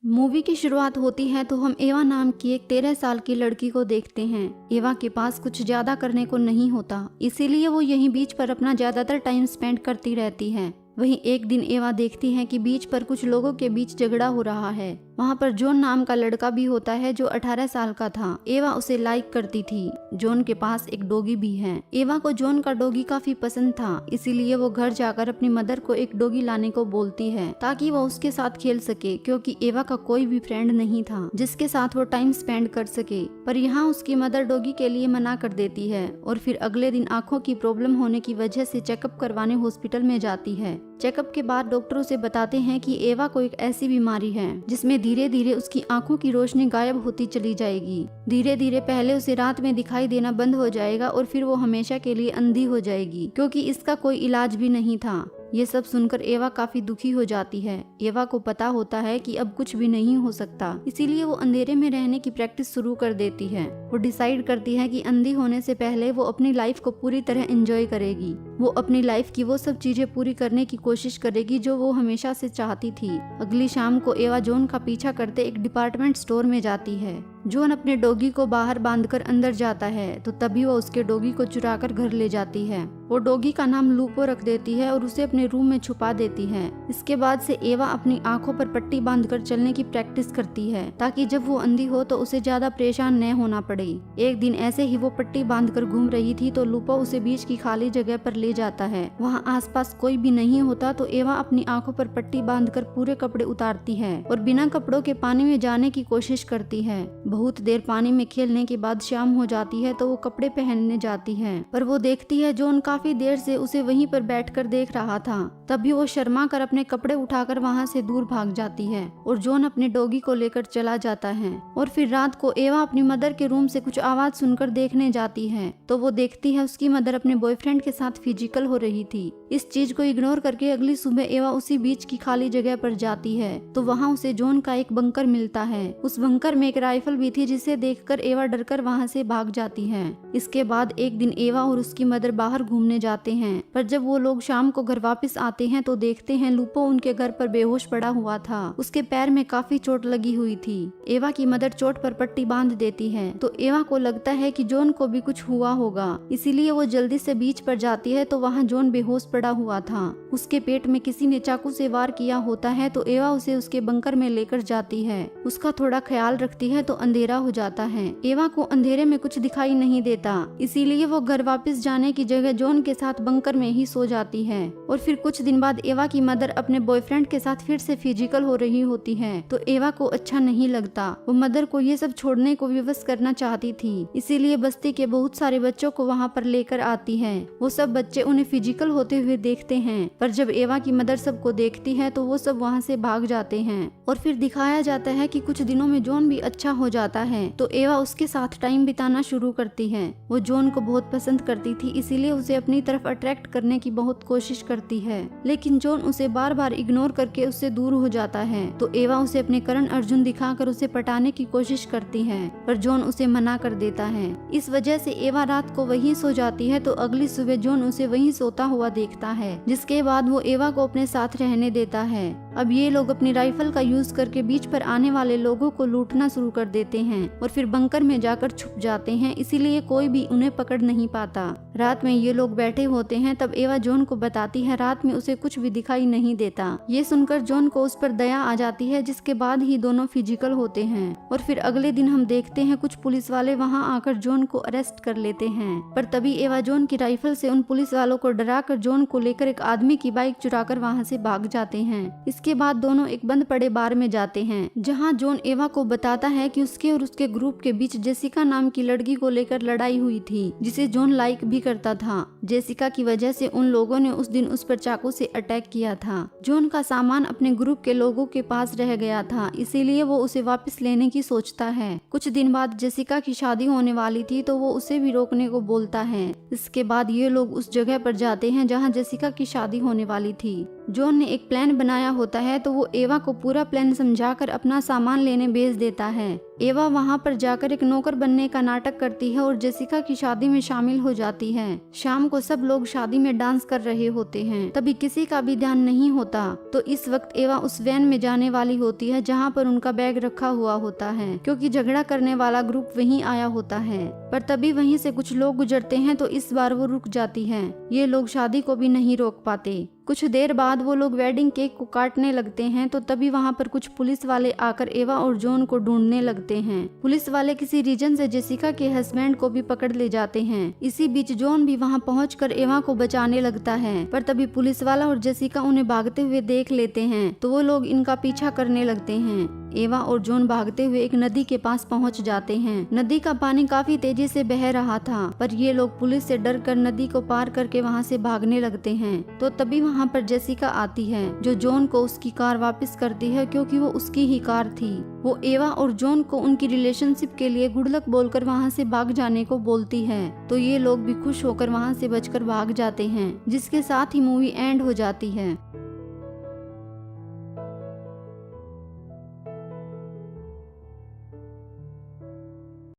Movie की शुरुआत होती है तो हम एवा नाम की एक 13 साल की लड़की को देखते हैं। एवा के पास कुछ ज्यादा करने को नहीं होता, इसीलिए वो यहीं बीच पर अपना ज्यादातर टाइम स्पेंड करती रहती है। वहीं एक दिन एवा देखती है कि बीच पर कुछ लोगों के बीच झगड़ा हो रहा है। वहाँ पर जॉन नाम का लड़का भी होता है जो 18 साल का था। एवा उसे लाइक करती थी। जॉन के पास एक डॉगी भी है। एवा को जॉन का डॉगी काफी पसंद था, इसीलिए वो घर जाकर अपनी मदर को एक डॉगी लाने को बोलती है ताकि वो उसके साथ खेल सके, क्योंकि एवा का कोई भी फ्रेंड नहीं था जिसके साथ वो टाइम स्पेंड कर सके। पर यहाँ उसकी मदर डॉगी के लिए मना कर देती है और फिर अगले दिन आंखों की प्रॉब्लम होने की वजह से चेकअप करवाने हॉस्पिटल में जाती है। चेकअप के बाद डॉक्टरों से बताते हैं कि एवा को एक ऐसी बीमारी है जिसमें धीरे धीरे उसकी आंखों की रोशनी गायब होती चली जाएगी। धीरे धीरे पहले उसे रात में दिखाई देना बंद हो जाएगा और फिर वो हमेशा के लिए अंधी हो जाएगी, क्योंकि इसका कोई इलाज भी नहीं था। ये सब सुनकर एवा काफी दुखी हो जाती है। एवा को पता होता है कि अब कुछ भी नहीं हो सकता, इसीलिए वो अंधेरे में रहने की प्रैक्टिस शुरू कर देती है। वो डिसाइड करती है कि अंधी होने से पहले वो अपनी लाइफ को पूरी तरह एंजॉय करेगी। वो अपनी लाइफ की वो सब चीजें पूरी करने की कोशिश करेगी जो वो हमेशा से चाहती थी। अगली शाम को एवा जॉन का पीछा करते एक डिपार्टमेंट स्टोर में जाती है। जॉन अपने डॉगी को बाहर बांधकर अंदर जाता है तो तभी वो उसके डॉगी को चुराकर घर ले जाती है। वो डॉगी का नाम लूपो रख देती है और उसे अपने रूम में छुपा देती है। इसके बाद से एवा अपनी आंखों पर पट्टी बांधकर चलने की प्रैक्टिस करती है ताकि जब वो अंधी हो तो उसे ज्यादा परेशान न होना पड़े। एक दिन ऐसे ही वो पट्टी बांधकर घूम रही थी तो लूपो उसे बीच की खाली जगह पर ले जाता है। वहाँ आसपास कोई भी नहीं होता तो एवा अपनी आंखों पर पट्टी बांधकर पूरे कपड़े उतारती है और बिना कपड़ों के पानी में जाने की कोशिश करती है। बहुत देर पानी में खेलने के बाद शाम हो जाती है तो वो कपड़े पहनने जाती है, पर वो देखती है जॉन काफी देर से उसे वहीं पर बैठकर देख रहा था। तभी वो शर्मा कर अपने कपड़े उठाकर वहाँ से दूर भाग जाती है और जॉन अपने डॉगी को लेकर चला जाता है। और फिर रात को एवा अपनी मदर के रूम से कुछ आवाज सुनकर देखने जाती है तो वो देखती है उसकी मदर अपने बॉयफ्रेंड के साथ फिजिकल हो रही थी। इस चीज को इग्नोर करके अगली सुबह एवा उसी बीच की खाली जगह पर जाती है तो वहाँ उसे जॉन का एक बंकर मिलता है। उस बंकर में एक राइफल भी थी जिसे देखकर एवा डरकर वहाँ से भाग जाती है। इसके बाद एक दिन एवा और उसकी मदर बाहर घूमने जाते हैं, पर जब वो लोग शाम को घर वापस आते हैं तो देखते हैं लूपो उनके घर पर बेहोश पड़ा हुआ था। उसके पैर में काफी चोट लगी हुई थी। एवा की मदर चोट पर पट्टी बांध देती है तो एवा को लगता है कि जॉन को भी कुछ हुआ होगा, इसीलिए वो जल्दी से बीच पर जाती है तो वहाँ जॉन बेहोश पड़ा हुआ था। उसके पेट में किसी ने चाकू से वार किया होता है तो एवा उसे उसके बंकर में लेकर जाती है। उसका थोड़ा ख्याल रखती है तो अंधेरा हो जाता है। एवा को अंधेरे में कुछ दिखाई नहीं देता, इसीलिए वो घर वापस जाने की जगह जॉन के साथ बंकर में ही सो जाती है। और फिर कुछ दिन बाद एवा की मदर अपने बॉयफ्रेंड के साथ फिर से फिजिकल हो रही होती है तो एवा को अच्छा नहीं लगता। वो मदर को ये सब छोड़ने को विवश करना चाहती थी, इसीलिए बस्ती के बहुत सारे बच्चों को वहाँ पर लेकर आती है। वो सब बच्चे उन्हें फिजिकल होते हुए देखते हैं, पर जब एवा की मदर सबको देखती है तो वो सब वहाँ से भाग जाते हैं। और फिर दिखाया जाता है कि कुछ दिनों में जॉन भी अच्छा हो जाता है तो एवा उसके साथ टाइम बिताना शुरू करती है। वो जॉन को बहुत पसंद करती थी, इसीलिए उसे अपनी तरफ अट्रैक्ट करने की बहुत कोशिश करती है, लेकिन जॉन उसे बार बार इग्नोर करके उससे दूर हो जाता है। तो एवा उसे अपने करण अर्जुन दिखाकर उसे पटाने की कोशिश करती है, पर जॉन उसे मना कर देता है। इस वजह से एवा रात को वहीं सो जाती है तो अगली सुबह जॉन उसे वहीं सोता हुआ देखता है, जिसके बाद वो एवा को अपने साथ रहने देता है। अब ये लोग अपनी राइफल का यूज करके बीच पर आने वाले लोगों को लूटना शुरू कर देते हैं और फिर बंकर में जाकर छुप जाते हैं, इसीलिए कोई भी उन्हें पकड़ नहीं पाता। रात में ये लोग बैठे होते हैं तब एवा जॉन को बताती है रात में उसे कुछ भी दिखाई नहीं देता। ये सुनकर जॉन को उस पर दया आ जाती है, जिसके बाद ही दोनों फिजिकल होते हैं। और फिर अगले दिन हम देखते हैं कुछ पुलिस वाले वहाँ आकर जॉन को अरेस्ट कर लेते हैं, पर तभी एवा जॉन की राइफल से उन पुलिस वालों को डराकर जॉन को लेकर एक आदमी की बाइक चुराकर वहाँ से भाग जाते हैं। इसके बाद दोनों एक बंद पड़े बार में जाते हैं, जहाँ जॉन एवा को बताता है कि उसके और उसके ग्रुप के बीच जेसिका नाम की लड़की को लेकर लड़ाई हुई थी, जिसे जॉन लाइक भी करता था। जेसिका की वजह से उन लोगों ने उस दिन उस पर चाकू से अटैक किया था। जॉन का सामान अपने ग्रुप के लोगों के पास रह गया था, इसीलिए वो उसे वापस लेने की सोचता है। कुछ दिन बाद जेसिका की शादी होने वाली थी तो वो उसे भी रोकने को बोलता है। इसके बाद ये लोग उस जगह पर जाते हैं जहाँ जेसिका की शादी होने वाली थी। जॉन ने एक प्लान बनाया होता है तो वो एवा को पूरा प्लान समझाकर अपना सामान लेने भेज देता है। एवा वहाँ पर जाकर एक नौकर बनने का नाटक करती है और जेसिका की शादी में शामिल हो जाती है। शाम को सब लोग शादी में डांस कर रहे होते हैं, तभी किसी का भी ध्यान नहीं होता तो इस वक्त एवा उस वैन में जाने वाली होती है जहाँ पर उनका बैग रखा हुआ होता है, क्योंकि झगड़ा करने वाला ग्रुप वहीं आया होता है। पर तभी वहीं से कुछ लोग गुजरते हैं तो इस बार वो रुक जाती है। ये लोग शादी को भी नहीं रोक पाते। कुछ देर बाद वो लोग वेडिंग केक को काटने लगते हैं तो तभी वहाँ पर कुछ पुलिस वाले आकर एवा और जॉन को ढूंढने लगते हैं। पुलिस वाले किसी रीजन से जेसिका के हस्बैंड को भी पकड़ ले जाते हैं। इसी बीच जॉन भी वहाँ पहुंचकर एवा को बचाने लगता है, पर तभी पुलिस वाला और जेसिका उन्हें भागते हुए देख लेते हैं तो वो लोग इनका पीछा करने लगते हैं। एवा और जॉन भागते हुए एक नदी के पास पहुंच जाते हैं। नदी का पानी काफी तेजी से बह रहा था, पर ये लोग पुलिस से डरकर नदी को पार करके वहां से भागने लगते हैं। तो तभी वहां पर जेसिका आती है जो जॉन को उसकी कार वापस करती है, क्योंकि वो उसकी ही कार थी। वो एवा और जॉन को उनकी रिलेशनशिप के लिए गुड लक बोलकर वहां से भाग जाने को बोलती है। तो ये लोग भी खुश होकर वहां से बचकर भाग जाते हैं, जिसके साथ ही मूवी एंड हो जाती है।